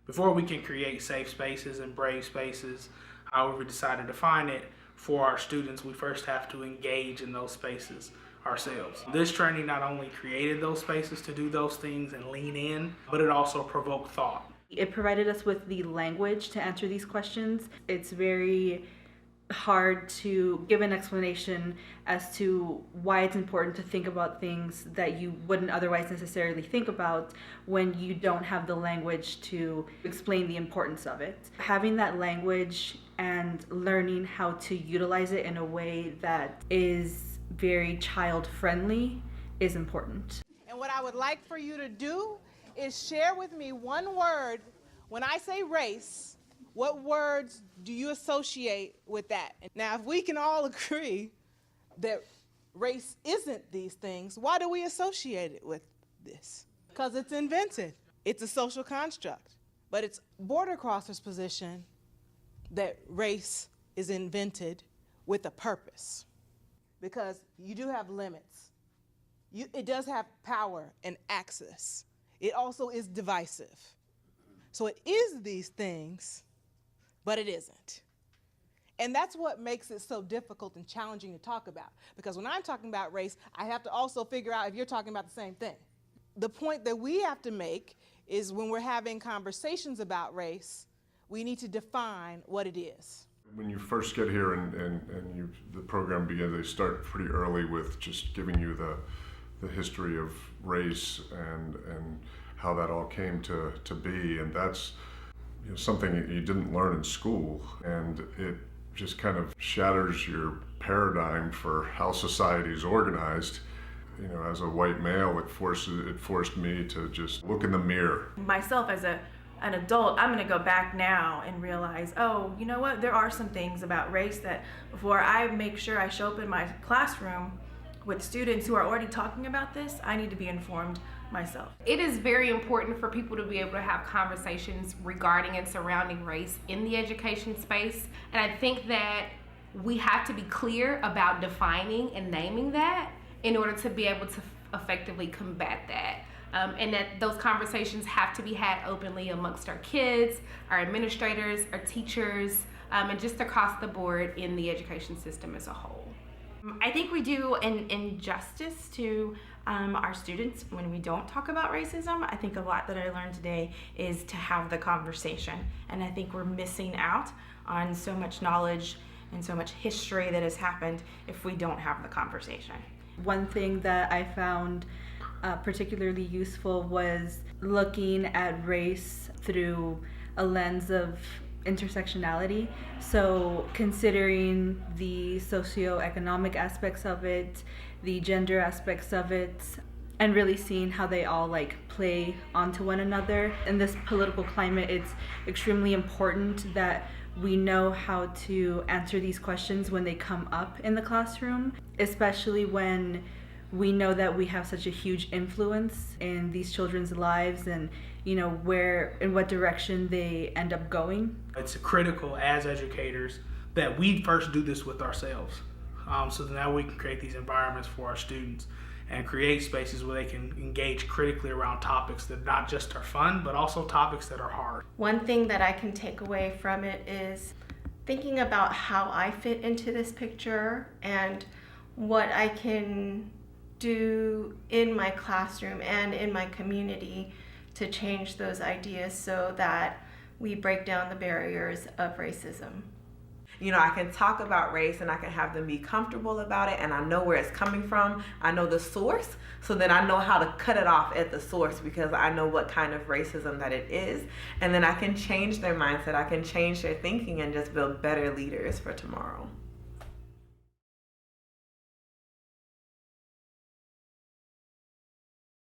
Before we can create safe spaces and brave spaces, however we decide to define it, for our students, we first have to engage in those spaces ourselves. This training not only created those spaces to do those things and lean in, but it also provoked thought. It provided us with the language to answer these questions. It's very hard to give an explanation as to why it's important to think about things that you wouldn't otherwise necessarily think about when you don't have the language to explain the importance of it. Having that language and learning how to utilize it in a way that is very child-friendly is important. And what I would like for you to do is share with me one word. When I say race, what words do you associate with that? Now, if we can all agree that race isn't these things, why do we associate it with this? Because it's invented. It's a social construct. But it's border crossers' position that race is invented with a purpose. Because you do have limits. It does have power and access. It also is divisive. So it is these things, but it isn't. And that's what makes it so difficult and challenging to talk about. Because when I'm talking about race, I have to also figure out if you're talking about the same thing. The point that we have to make is when we're having conversations about race, we need to define what it is. When you first get here and the program begins, they start pretty early with just giving you the history of race and how that all came to be, and that's something you didn't learn in school, and it just kind of shatters your paradigm for how society is organized. As a white male, it forced me to just look in the mirror. Myself as an adult, I'm going to go back now and realize, oh, you know what? There are some things about race that before I make sure I show up in my classroom with students who are already talking about this, I need to be informed myself. It is very important for people to be able to have conversations regarding and surrounding race in the education space. And I think that we have to be clear about defining and naming that in order to be able to effectively combat that. And that those conversations have to be had openly amongst our kids, our administrators, our teachers, and just across the board in the education system as a whole. I think we do an injustice to our students when we don't talk about racism. I think a lot that I learned today is to have the conversation, and I think we're missing out on so much knowledge and so much history that has happened if we don't have the conversation. One thing that I found particularly useful was looking at race through a lens of intersectionality. So considering the socioeconomic aspects of it, the gender aspects of it, and really seeing how they all play onto one another. In this political climate, it's extremely important that we know how to answer these questions when they come up in the classroom, especially when we know that we have such a huge influence in these children's lives and where in what direction they end up going. It's critical as educators that we first do this with ourselves, so that now we can create these environments for our students and create spaces where they can engage critically around topics that not just are fun, but also topics that are hard. One thing that I can take away from it is thinking about how I fit into this picture and what I can do in my classroom and in my community to change those ideas so that we break down the barriers of racism. I can talk about race and I can have them be comfortable about it, and I know where it's coming from. I know the source, so then I know how to cut it off at the source because I know what kind of racism that it is. And then I can change their mindset, I can change their thinking and just build better leaders for tomorrow.